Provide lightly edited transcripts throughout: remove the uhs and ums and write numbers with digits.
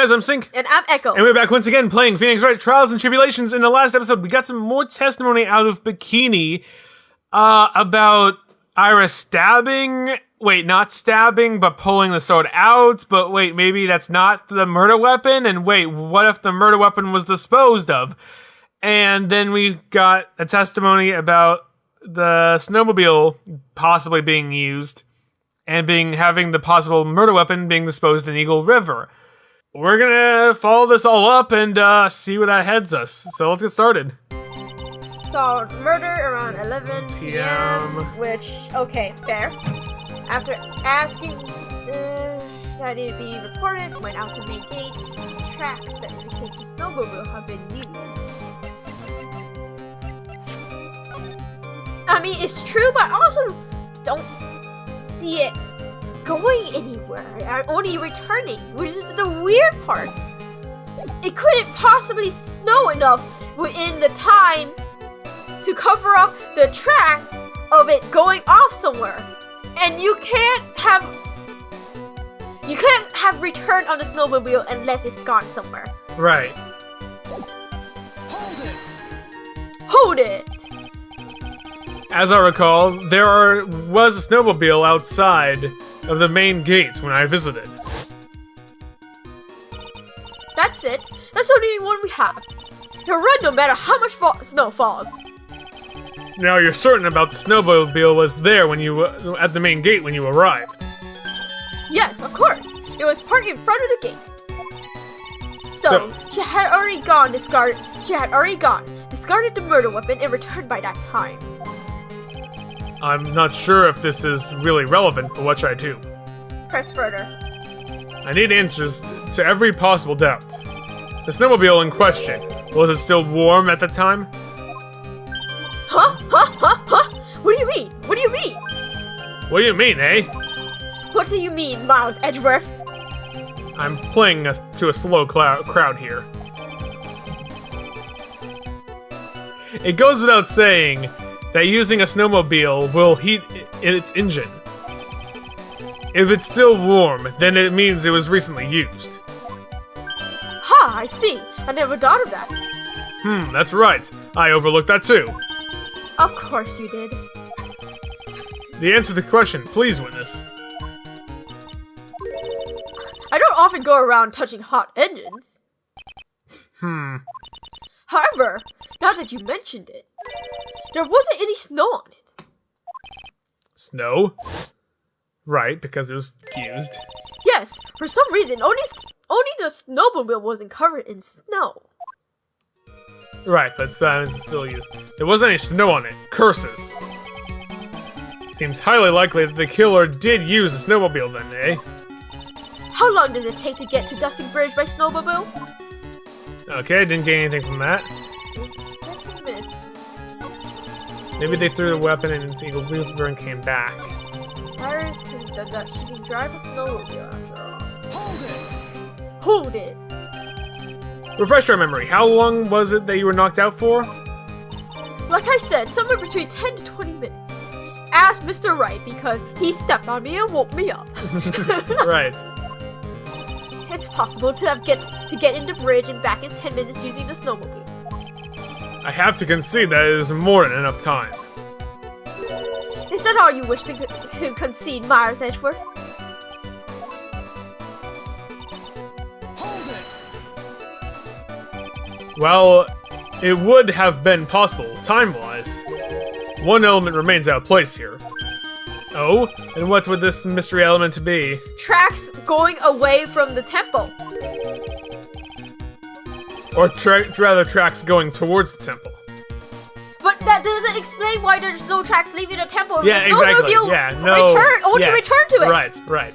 guys, I'm Sync. And I'm Echo. And we're back once again playing Phoenix Wright Trials and Tribulations. In the last episode, we got some more testimony out of Bikini about Ira stabbing. Wait, not stabbing, but pulling the sword out. But wait, maybe that's not the murder weapon. And wait, what if the murder weapon was disposed of? And then we got a testimony about the snowmobile possibly being used and having the possible murder weapon being disposed in Eagle River. We're gonna follow this all up and see where that heads us. So let's get started. So, murder around 11 p.m. Which, okay, fair. After asking that it be reported, went out to the main gate. Tracks that indicate the snowmobile have been used. I mean, it's true, but also don't see it going anywhere, only returning, which is the weird part. It couldn't possibly snow enough within the time to cover up the track of it going off somewhere. And you can't have return on the snowmobile unless it's gone somewhere. Right. Hold it! As I recall, there was a snowmobile outside of the main gate when I visited. That's it. That's the only one we have. They'll run no matter how much snow falls. Now you're certain about the snowmobile was there when you at the main gate when you arrived? Yes, of course. It was parked in front of the gate. So she had already gone, discarded the murder weapon, and returned by that time. I'm not sure if this is really relevant, but what should I do? Press further. I need answers to every possible doubt. The snowmobile in question, was it still warm at the time? Huh? What do you mean? What do you mean? What do you mean, eh? What do you mean, Miles Edgeworth? I'm playing to a slow crowd here. It goes without saying that using a snowmobile will heat its engine. If it's still warm, then it means it was recently used. Ha, I see. I never thought of that. That's right. I overlooked that too. Of course you did. The answer to the question, please, witness. I don't often go around touching hot engines. However, now that you mentioned it, there wasn't any snow on it. Snow? Right, because it was used. Yes, for some reason, only the snowmobile wasn't covered in snow. Right, but it's still used. There wasn't any snow on it. Curses. Seems highly likely that the killer did use the snowmobile then, eh? How long does it take to get to Dusting Bridge by snowmobile? Okay, didn't get anything from that. 15 minutes. Maybe they threw the weapon into Eagle River and came back. Iris can she can drive a snowmobile after all. Hold it! Refresh our memory. How long was it that you were knocked out for? Like I said, somewhere between 10 to 20 minutes. Ask Mr. Wright because he stepped on me and woke me up. Right. It's possible to get in the bridge and back in 10 minutes using the snowmobile. I have to concede that it is more than enough time. Is that all you wish to concede, Myers Edgeworth? Well, it would have been possible, time-wise. One element remains out of place here. Oh? And what would this mystery element be? Tracks going away from the temple. Or rather tracks going towards the temple. But that doesn't explain why there's no tracks leaving the temple. Yeah, exactly. Yeah, no. Return to it. Right.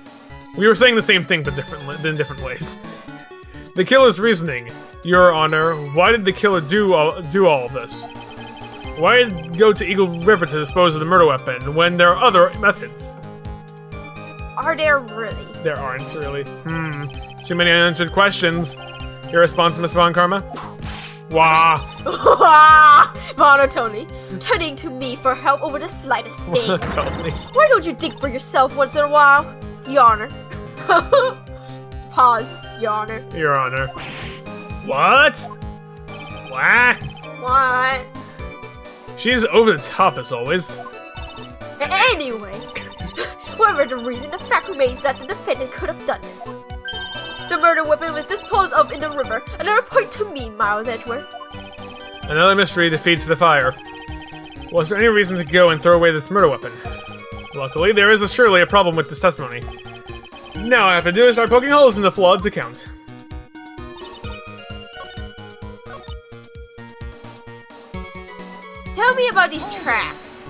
We were saying the same thing, but in different ways. The killer's reasoning, Your Honor. Why did the killer do all of this? Why go to Eagle River to dispose of the murder weapon when there are other methods? Are there really? There aren't really. Too many unanswered questions. Your response, Miss Von Karma? Wah! Monotony, turning to me for help over the slightest thing. Monotony. Why don't you dig for yourself once in a while? Your Honor. Pause. Your Honor. Your Honor. What? What? What? She's over the top as always. Anyway, whatever the reason, the fact remains that the defendant could have done this. The murder weapon was disposed of in the river. Another point to me, Miles Edgeworth. Another mystery defeats the fire. Was there any reason to go and throw away this murder weapon? Luckily, there is surely a problem with this testimony. Now all I have to do is start poking holes in the flawed account. Tell me about these tracks.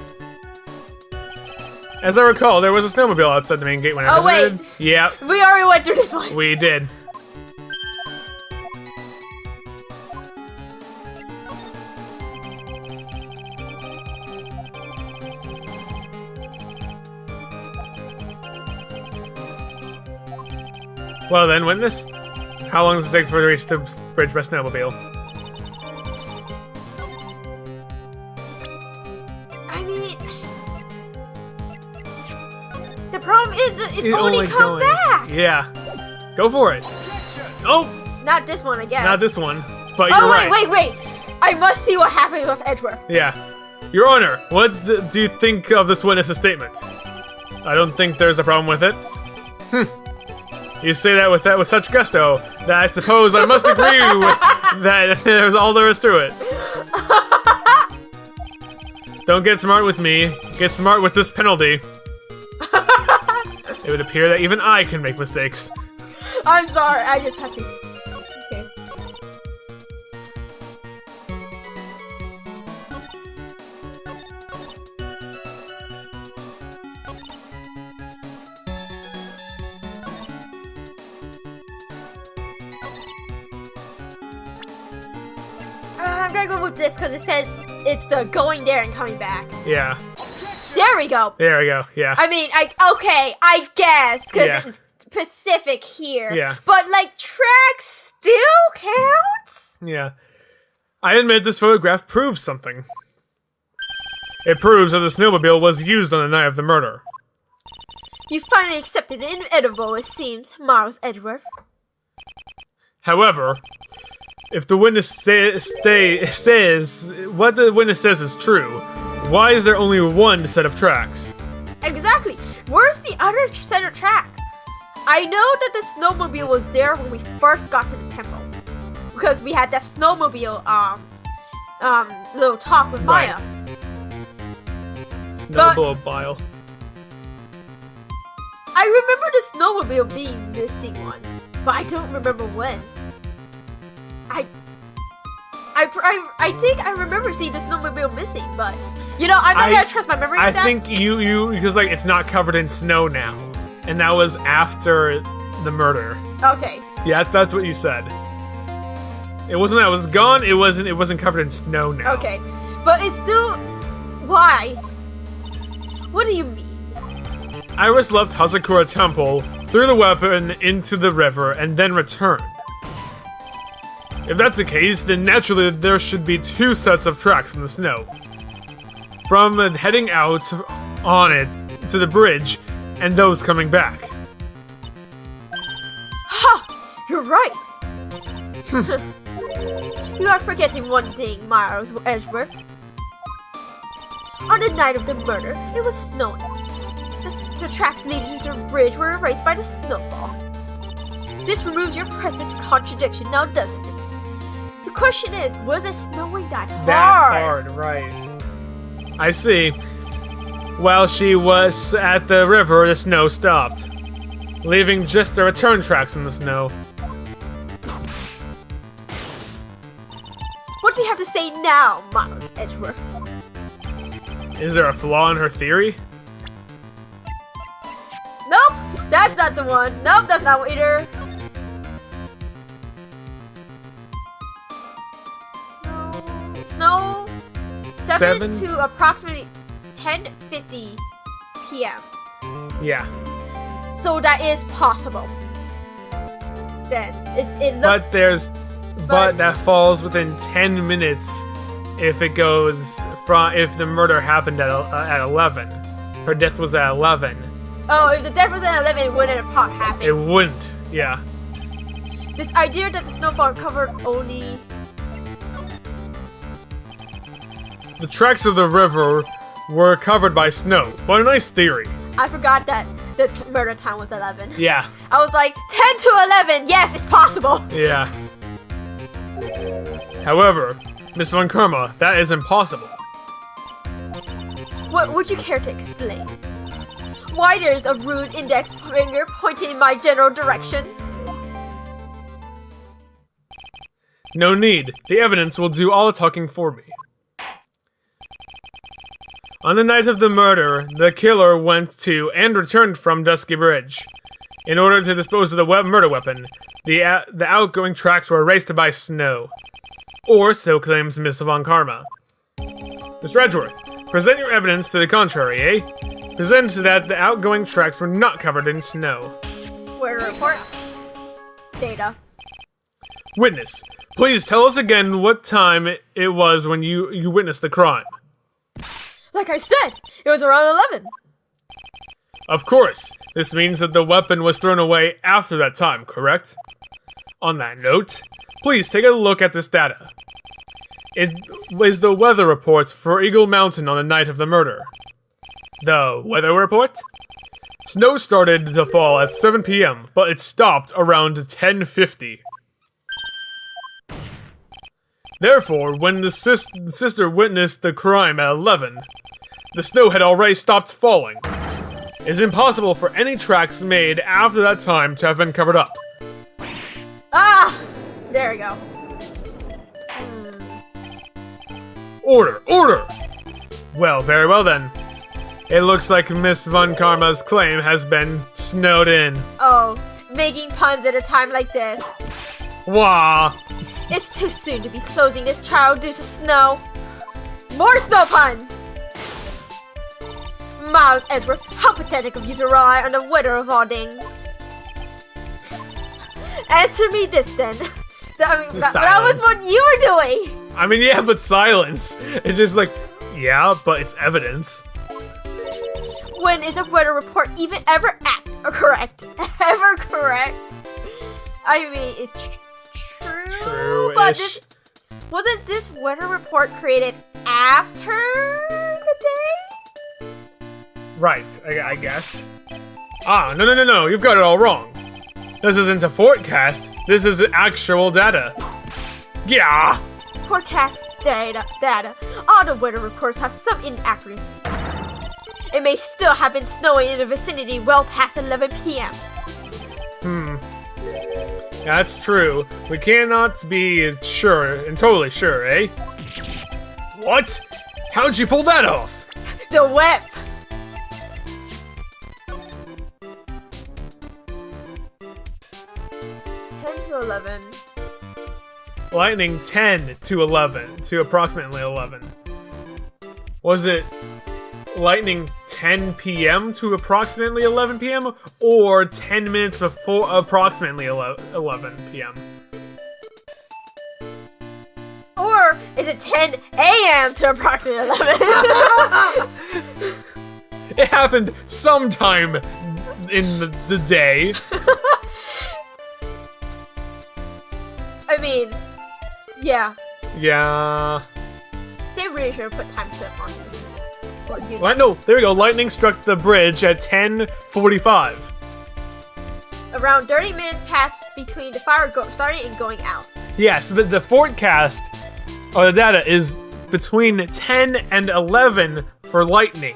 As I recall, there was a snowmobile outside the main gate when I visited. Wait. Yeah, We already went through this one. we did. Well then, witness. How long does it take for to reach the bridge by snowmobile? I mean, the problem is that it's only come back. Yeah. Go for it. Oh! Not this one, I guess. Not this one. But you're Oh, right. wait. I must see what happened with Edgeworth. Yeah. Your Honor, what do you think of this witness's statement? I don't think there's a problem with it. You say that with such gusto that I suppose I must agree with that there's all there is to it. Don't get smart with me. Get smart with this penalty. It would appear that even I can make mistakes. I'm sorry, I just have to. Okay. I'm gonna go with this because it says it's the going there and coming back. Yeah. There we go. There we go. Yeah. I mean, I guess because Yeah. it's specific here. Yeah. But like tracks still counts. Yeah. I admit this photograph proves something. It proves that the snowmobile was used on the night of the murder. You finally accepted the inevitable, it seems, Miles Edgeworth. However, if the witness says what the witness says is true, why is there only one set of tracks? Exactly. Where's the other set of tracks? I know that the snowmobile was there when we first got to the temple, because we had that snowmobile little talk with Right. Maya. Snowmobile. I remember the snowmobile being missing once, but I don't remember when. I think I remember seeing the snowmobile missing, but I'm not gonna trust my memory I with that. think you because like it's not covered in snow now, and that was after the murder. Okay. Yeah, that's what you said. It wasn't that it was gone. It wasn't covered in snow now. Okay. But it's still why? What do you mean? Iris left Hazakura Temple, threw the weapon into the river, and then returned. If that's the case, then naturally there should be two sets of tracks in the snow. From heading out on it to the bridge, and those coming back. Ha! You're right! You are forgetting one thing, Miles Edgeworth. On the night of the murder, it was snowing. The tracks leading to the bridge were erased by the snowfall. This removes your precious contradiction now, doesn't it? The question is, was it snowing that hard? That hard, right. I see. While she was at the river, the snow stopped, leaving just the return tracks in the snow. What do you have to say now, Miles Edgeworth? Is there a flaw in her theory? Nope! That's not the one. Nope, that's not either. Snow 7 to approximately 10:50 p.m. Yeah. So that is possible. Then But that falls within 10 minutes if it goes from if the murder happened at 11. Her death was at 11. Oh, if the death was at 11, it wouldn't have happened. It wouldn't. Yeah. This idea that the snowfall covered only... The tracks of the river were covered by snow. What a nice theory. I forgot that the murder time was 11. Yeah. I was like, 10 to 11! Yes, it's possible! Yeah. However, Miss Von Karma, that is impossible. What would you care to explain? Why there's a rude index finger pointing in my general direction? No need. The evidence will do all the talking for me. On the night of the murder, the killer went to and returned from Dusky Bridge. In order to dispose of the murder weapon, the outgoing tracks were erased by snow. Or so claims Miss Von Karma. Mr. Edgeworth, present your evidence to the contrary, eh? Present that the outgoing tracks were not covered in snow. Where to report? Data. Witness, please tell us again what time it was when you witnessed the crime. Like I said, it was around 11. Of course, this means that the weapon was thrown away after that time, correct? On that note, please take a look at this data. It was the weather report for Eagle Mountain on the night of the murder. The weather report? Snow started to fall at 7 p.m., but it stopped around 10:50. Therefore, when the sister witnessed the crime at 11, the snow had already stopped falling. It is impossible for any tracks made after that time to have been covered up. Ah! There we go. Order! Order! Well, very well then. It looks like Miss Von Karma's claim has been snowed in. Oh, making puns at a time like this. Wah! It's too soon to be closing this trial due to snow. More snow puns! Miles Edgeworth, how pathetic of you to rely on the weather of all things. Answer me this then. That was what you were doing! I mean, yeah, but silence. It's just like, yeah, but it's evidence. When is a weather report even ever correct? Ever correct? I mean, it's true, but wasn't this weather report created after the day? Right, I guess. Ah, no, you've got it all wrong. This isn't a forecast, this is actual data. Yeah! Forecast data. All the weather reports have some inaccuracies. It may still have been snowing in the vicinity well past 11 p.m. That's true. We cannot be sure and totally sure, eh? What? How'd you pull that off? The whip! to 11. Lightning 10 to 11, to approximately 11. Was it lightning 10 p.m. to approximately 11 p.m. or 10 minutes before approximately 11 p.m.? Or is it 10 a.m. to approximately 11? It happened sometime in the day. I mean, yeah. Yeah. They really should have put time step on this. Well, no, there we go. Lightning struck the bridge at 10:45. Around 30 minutes passed between the fire starting and going out. Yeah, so the forecast, or the data, is between 10 and 11 for lightning.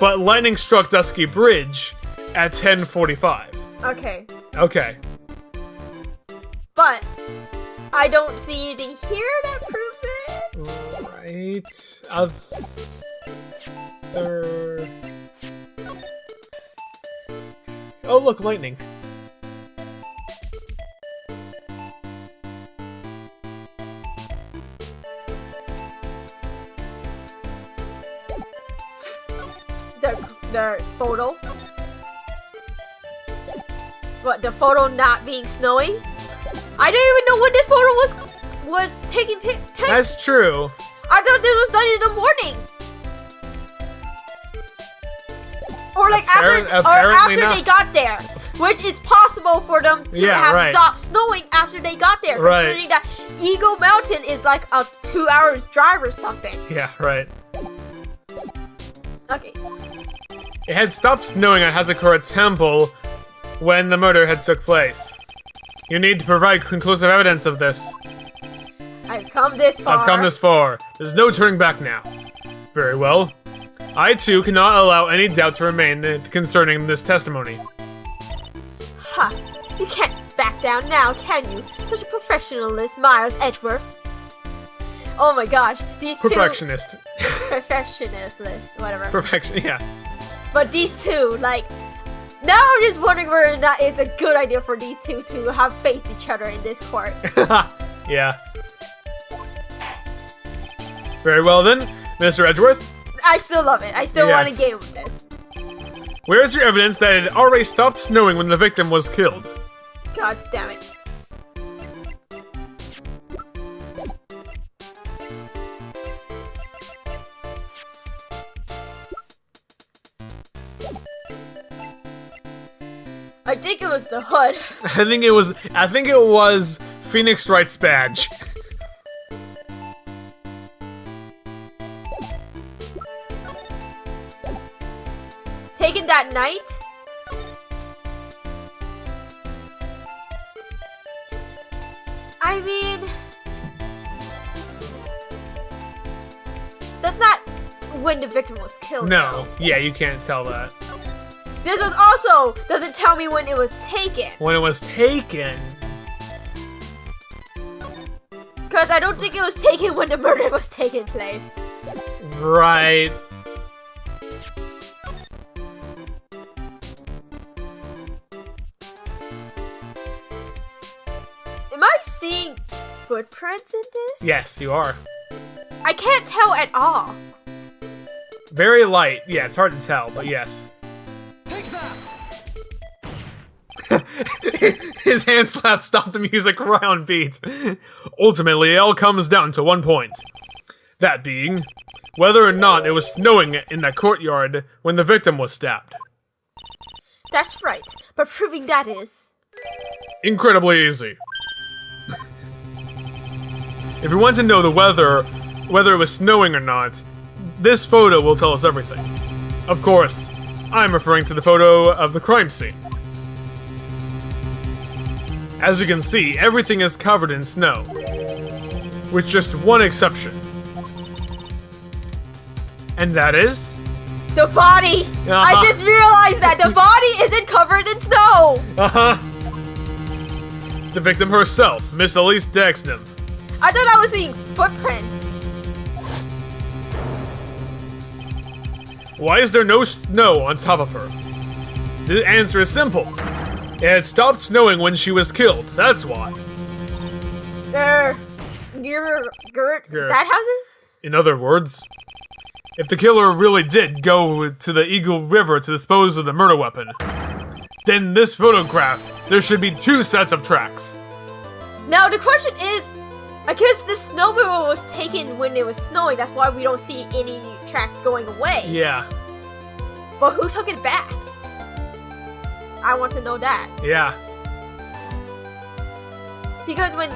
But lightning struck Dusky Bridge at 10:45. Okay. Okay. But I don't see anything here that proves it. Right. Oh, look, lightning. The photo. What, the photo not being snowy? I don't even know when this photo was taken. That's true. I thought this was done in the morning. Or like after not. they got there. which is possible for them to have stopped snowing after they got there, considering that Eagle Mountain is like a 2 hours drive or something. Yeah, right. Okay. It had stopped snowing at Hazakura Temple when the murder had took place. You need to provide conclusive evidence of this. I've come this far. I've come this far. There's no turning back now. Very well. I, too, cannot allow any doubt to remain concerning this testimony. Ha! You can't back down now, can you? Such a professionalist, Miles Edgeworth. Oh my gosh, these Perfectionist. Perfectionist, whatever. Perfection, yeah. But these two, like... Now I'm just wondering whether or not it's a good idea for these two to have faith each other in this court. Yeah. Very well then, Mr. Edgeworth. I still love it. I still want a game of this. Where is your evidence that it had already stopped snowing when the victim was killed? God damn it. I think it was the hood. I think it was Phoenix Wright's badge. Taken that night? I mean... That's not when the victim was killed. No. Yeah, you can't tell that. This was also doesn't tell me when it was taken. When it was taken? Because I don't think it was taken when the murder was taking place. Right. Am I seeing footprints in this? Yes, you are. I can't tell at all. Very light. Yeah, it's hard to tell, but yes. His hand slap stopped the music right on beat. Ultimately, it all comes down to one point. That being, whether or not it was snowing in that courtyard when the victim was stabbed. That's right, but proving that is... incredibly easy. If you want to know the weather, whether it was snowing or not, this photo will tell us everything. Of course, I'm referring to the photo of the crime scene. As you can see, everything is covered in snow, with just one exception. And that is... the body! I just realized that the body isn't covered in snow! The victim herself, Miss Elise Dexnam. I thought I was seeing footprints. Why is there no snow on top of her? The answer is simple. It had stopped snowing when she was killed, that's why. Is that how's it? In other words, if the killer really did go to the Eagle River to dispose of the murder weapon, then in this photograph, there should be two sets of tracks. Now the question is, I guess the snowmobile was taken when it was snowing, that's why we don't see any tracks going away. Yeah. But who took it back? I want to know that. Yeah. Because when...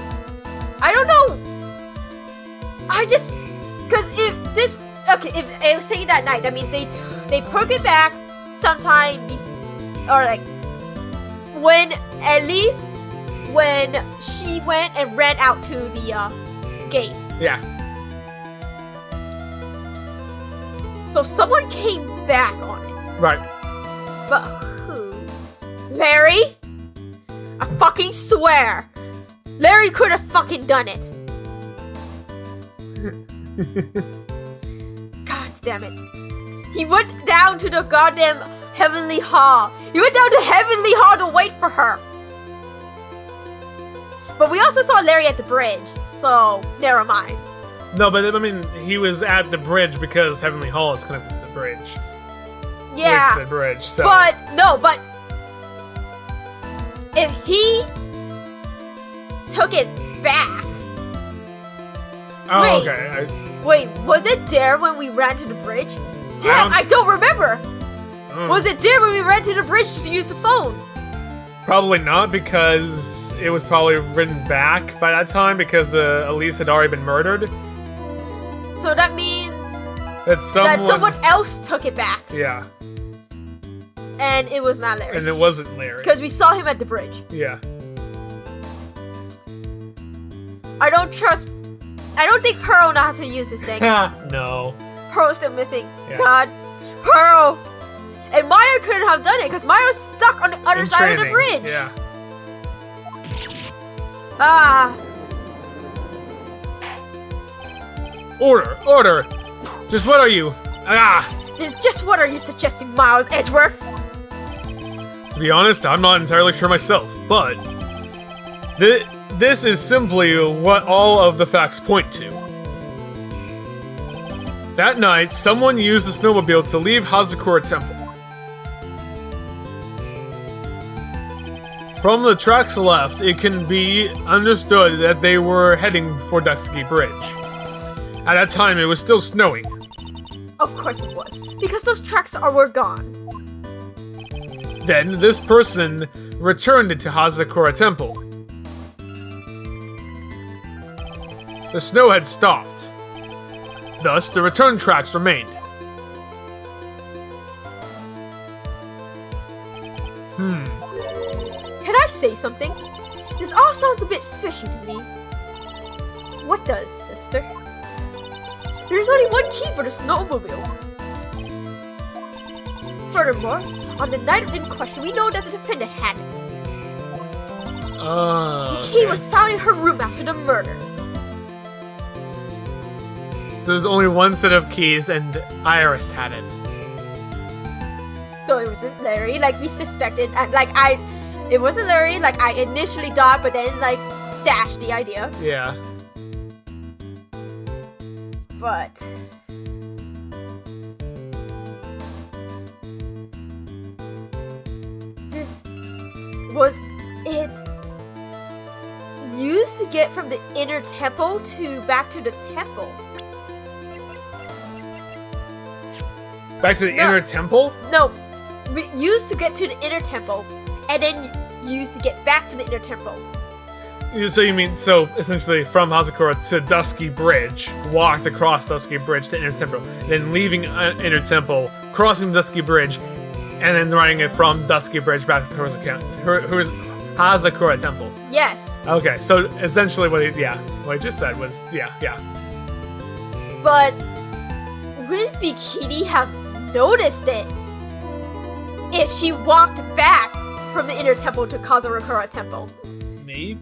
I don't know. I just... Because if this... Okay, if it was taken that night, that means they took it back sometime... Or like... When... At least... When she went and ran out to the gate. Yeah. So someone came back on it. Right. But who? Larry? I fucking swear! Larry could have fucking done it. God damn it. He went down to the goddamn Heavenly Hall. He went down to Heavenly Hall to wait for her. But we also saw Larry at the bridge, so never mind. No, but I mean, he was at the bridge because Heavenly Hall is connected to the bridge. Yeah. With the bridge, so. But if he took it back. Oh, wait, okay. Wait, was it there when we ran to the bridge? Damn, I don't remember. Was it there when we ran to the bridge to use the phone? Probably not, because it was probably written back by that time because the Elise had already been murdered. So that means that someone else took it back. Yeah. And it was not Larry. And it wasn't Larry. Because we saw him at the bridge. Yeah. I don't think Pearl knows how to use this thing. No. Pearl's still missing. Yeah. God. Pearl! And Mario couldn't have done it because Mario's stuck on the other side of the bridge. Yeah. Ah. Order! Just what are you? Just what are you suggesting, Miles Edgeworth? To be honest, I'm not entirely sure myself, but this is simply what all of the facts point to. That night, someone used the snowmobile to leave Hazakura Temple. From the tracks left, it can be understood that they were heading for Dusky Bridge. At that time, it was still snowing. Of course it was, because those tracks were gone. Then, this person returned to Hazakura Temple. The snow had stopped. Thus, the return tracks remained. Can I say something? This all sounds a bit fishy to me. What does, sister? There's only one key for the snowmobile. Furthermore, on the night in question, we know that the defendant had it. The key was found in her room after the murder. So there's only one set of keys, and Iris had it. So it wasn't Larry, like we suspected, and it wasn't Larry, like I initially thought, but then like dashed the idea. Yeah. But this was it used to get from the inner temple to back to the temple. Back to the inner temple? No, we used to get to the inner temple, and then used to get back from the inner temple. So you mean, essentially from Hazakura to Dusky Bridge, walked across Dusky Bridge to Inner Temple, then leaving Inner Temple, crossing Dusky Bridge, and then riding it from Dusky Bridge back to Hazakura Temple. Yes. Okay, so essentially what he just said was, yeah. But wouldn't Bikini have noticed it if she walked back from the Inner Temple to Kazakura Temple? Maybe?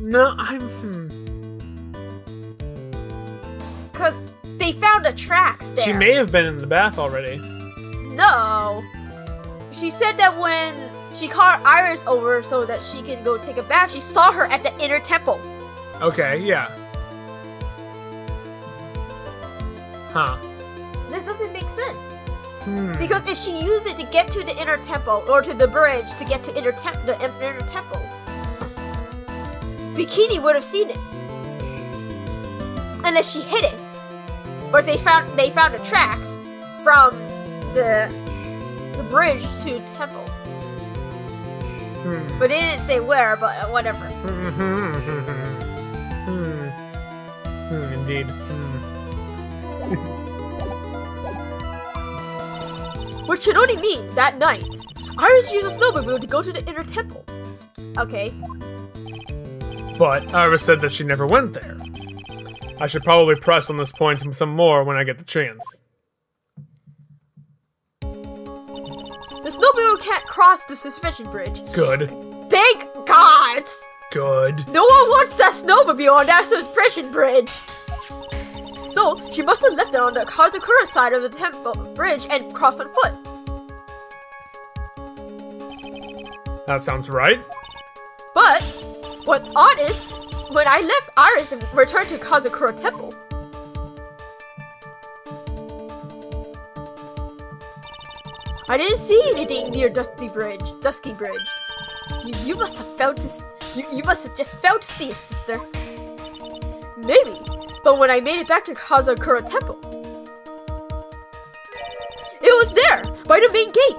No, Because they found the tracks there. She may have been in the bath already. No. She said that when she called Iris over so that she can go take a bath, she saw her at the Inner Temple. Okay, yeah. Huh. This doesn't make sense. Because if she used it to get to the Inner Temple, or to the bridge to get to the Inner Temple, Bikini would have seen it. Unless she hid it. Or they found the tracks from the bridge to Temple. But they didn't say where, but whatever. Indeed. Which should only mean that night, Iris used a snowmobile to go to the Inner Temple. Okay. But Iris said that she never went there. I should probably press on this point some more when I get the chance. The snowmobile can't cross the suspension bridge. Good. Thank God! Good. No one wants that snowmobile on that suspension bridge! So, she must have left it on the Kazakura side of the temple bridge and crossed on foot. That sounds right. But, what's odd is, when I left Iris and returned to Kazakura Temple, I didn't see anything near Dusky Bridge. You must have failed to. You must have just failed to see it, sister. Maybe, but when I made it back to Kazakura Temple, it was there by the main gate.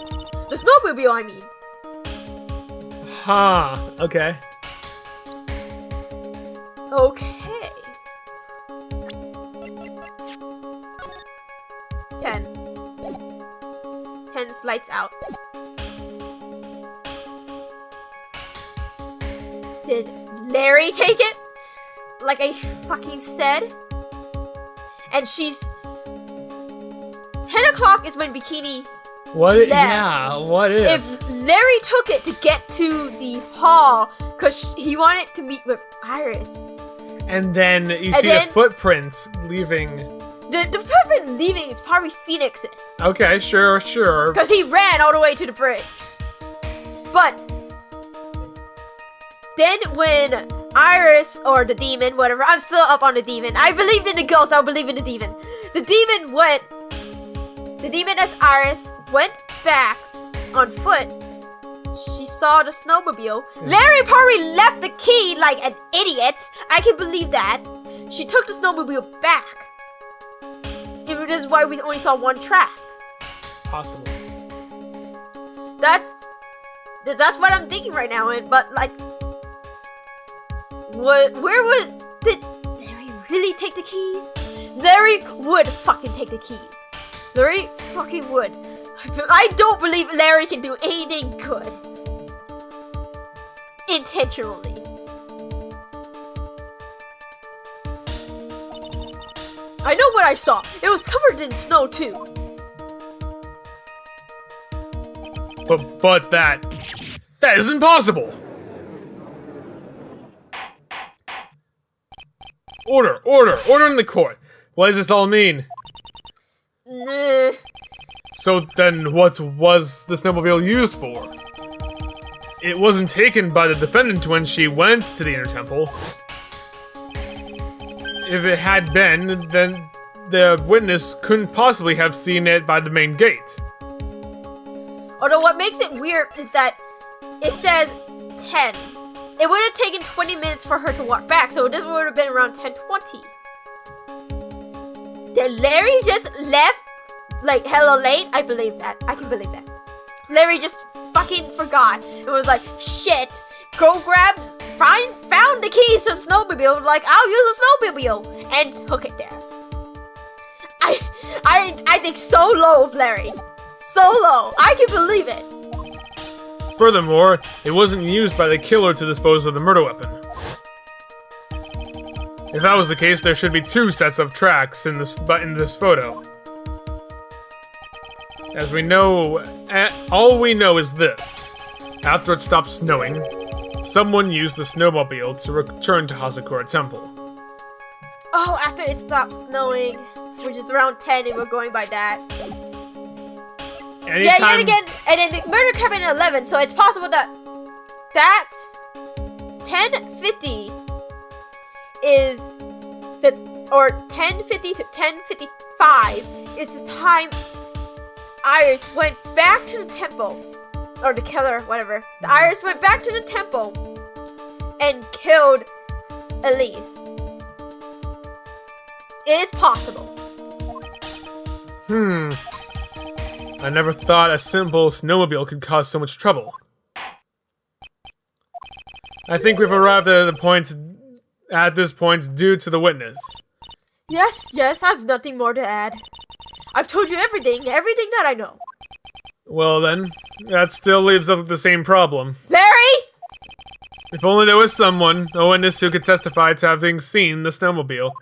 The snowmobile, I mean. Huh. Okay. Okay. 10. 10 is lights out. Did Larry take it? Like I fucking said? And she's... 10 o'clock is when Bikini What if? left. Yeah, what if? If Larry took it to get to the hall, because he wanted to meet with Iris. And then you see the footprints leaving. The footprint leaving is probably Phoenix's. Okay, sure. Because he ran all the way to the bridge. But then when Iris, or the demon, whatever, I'm still up on the demon. I believed in the ghost, I'll believe in the demon. The demon as Iris went back on foot. She saw the snowmobile. Larry probably left the key like an idiot. I can believe that. She took the snowmobile back. This is why we only saw one track. Possible. That's what I'm thinking right now. But like, did Larry really take the keys? Larry would fucking take the keys. Larry fucking would. I don't believe Larry can do anything good. Intentionally. I know what I saw. It was covered in snow too. But that isn't possible. Order in the court. What does this all mean? Nah. So then what was the snowmobile used for? It wasn't taken by the defendant when she went to the inner temple. If it had been, then the witness couldn't possibly have seen it by the main gate. Although what makes it weird is that it says 10. It would have taken 20 minutes for her to walk back, so this would have been around 10:20. Did Larry just left like hella late? I believe that. I can believe that. Larry just fucking forgot. It was like, shit, go found the keys to the snowmobile, like, I'll use a snowmobile, and took it there. I think so low of Larry. So low. I can believe it. Furthermore, it wasn't used by the killer to dispose of the murder weapon. If that was the case, there should be 2 sets of tracks in this photo. As we know, all we know is this. After it stopped snowing, someone used the snowmobile to return to Hazakura Temple. Oh, after it stopped snowing, which is around 10, and we're going by that. Anytime... Yeah, yet again, and then the murder happened at 11, so it's possible that that's 10:50 is the, or 10:50 to 10:55 is the time Iris went back to the temple, or the killer, whatever. The Iris went back to the temple and killed Elise. It is possible. I never thought a simple snowmobile could cause so much trouble. I think we've arrived at this point due to the witness. Yes, I've nothing more to add. I've told you everything that I know. Well then, that still leaves us with the same problem. Larry! If only there was someone, a witness who could testify to having seen the snowmobile.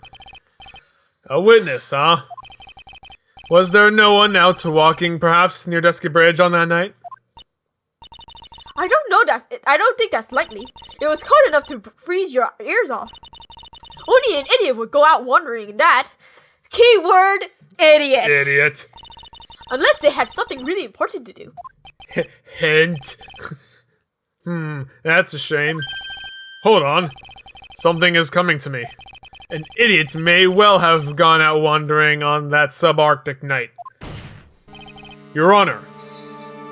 A witness, huh? Was there no one out walking, perhaps, near Dusky Bridge on that night? I don't know that. I don't think that's likely. It was cold enough to freeze your ears off. Only an idiot would go out wandering in that. Keyword, idiot. Idiot. Unless they had something really important to do. Hint. That's a shame. Hold on. Something is coming to me. An idiot may well have gone out wandering on that subarctic night. Your Honor.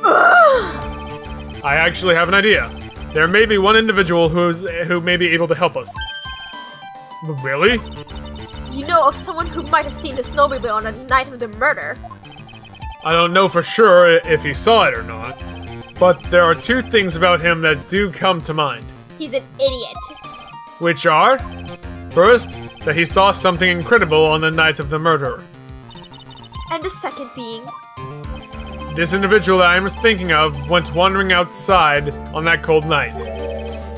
I actually have an idea. There may be one individual who may be able to help us. Really? You know of someone who might have seen the snowmobile on the night of the murder. I don't know for sure if he saw it or not. But there are two things about him that do come to mind. He's an idiot. Which are? First, that he saw something incredible on the night of the murder. And the second being... This individual that I'm thinking of went wandering outside on that cold night.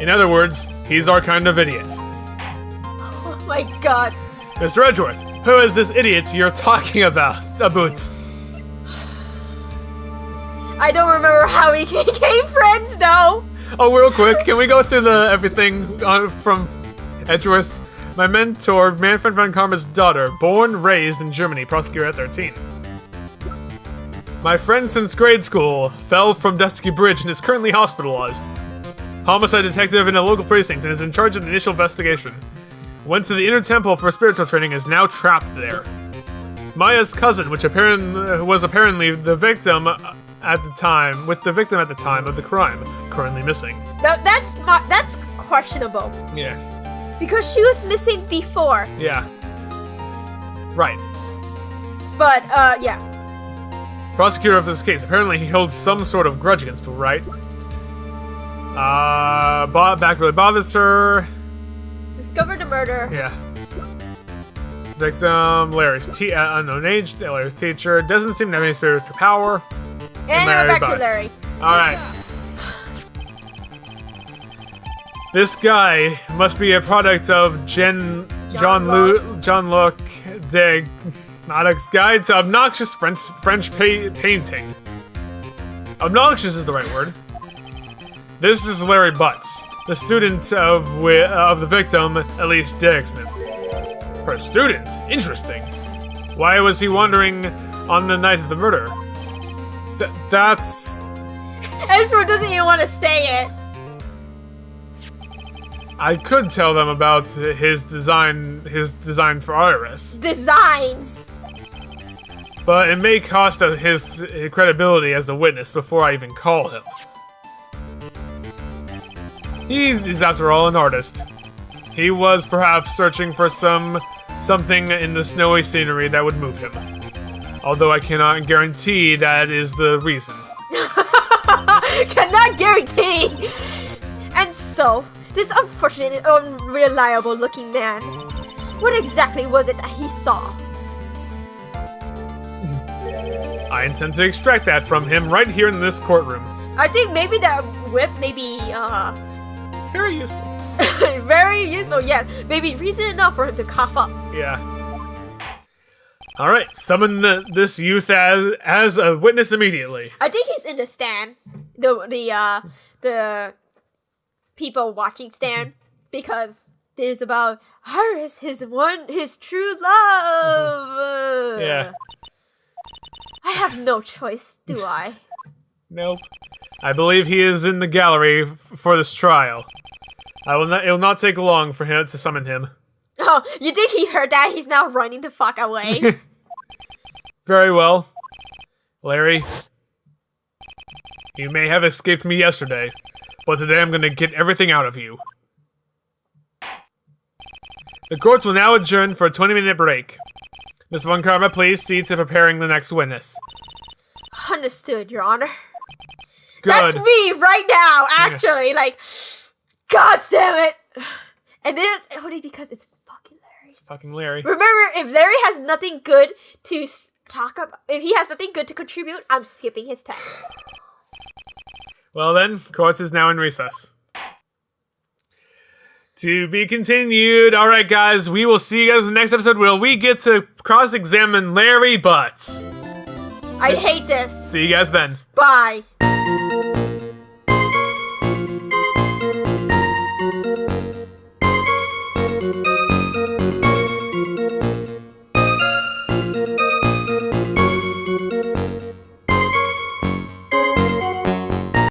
In other words, he's our kind of idiot. Oh my god. Mr. Edgeworth, who is this idiot you're talking about? I don't remember how we became friends, though. Oh, real quick, can we go through everything from Edgeworth's? My mentor, Manfred von Karma's daughter, born, raised in Germany, prosecutor at 13. My friend since grade school fell from Dusky Bridge and is currently hospitalized. Homicide detective in a local precinct and is in charge of the initial investigation. Went to the inner temple for spiritual training, is now trapped there. Maya's cousin, which was apparently the victim at the time of the crime, currently missing. No, that's questionable. Yeah. Because she was missing before. Yeah. Right. But, yeah. Prosecutor of this case, apparently he holds some sort of grudge against her, right? Back really bothers her. Discovered the murder. Yeah. Victim, Larry's unknown age, Larry's teacher, doesn't seem to have any spiritual power. And Larry we're back Butts. to Larry. Alright. This guy must be a product of Jean-Luc de Madoc's Guide to Obnoxious French Painting. Obnoxious is the right word. This is Larry Butts, the student of the victim, Elise Dixon. Her student? Interesting. Why was he wandering on the night of the murder? That's... Edward doesn't even want to say it. I could tell them about his design for Iris. Designs! But it may cost his credibility as a witness before I even call him. He's after all an artist. He was perhaps searching for something in the snowy scenery that would move him. Although I cannot guarantee that is the reason. Cannot guarantee! And so, this unfortunate and unreliable looking man, what exactly was it that he saw? I intend to extract that from him right here in this courtroom. I think maybe that whip may be, Very useful. very useful, yes. Maybe reason enough for him to cough up. Yeah. Alright, summon this youth as a witness immediately. I think he's in the stand. The people watching stand. Because this is about Iris, his true love. Yeah. I have no choice, do I? Nope. I believe he is in the gallery for this trial. It will not take long for him to summon him. Oh, you think he heard that? He's now running the fuck away. Very well. Larry, you may have escaped me yesterday, but today I'm gonna get everything out of you. The court will now adjourn for a 20-minute break. Miss Von Karma, please see to preparing the next witness. Understood, Your Honor. Good. That's me right now, actually. Yeah. Like, God damn it. And this is only because it's fucking Larry. It's fucking Larry. Remember, if Larry has nothing good to talk about, if he has nothing good to contribute, I'm skipping his text. Well then, court is now in recess. To be continued. Alright guys, we will see you guys in the next episode where we get to cross-examine Larry Butts. I hate this. See you guys then. Bye.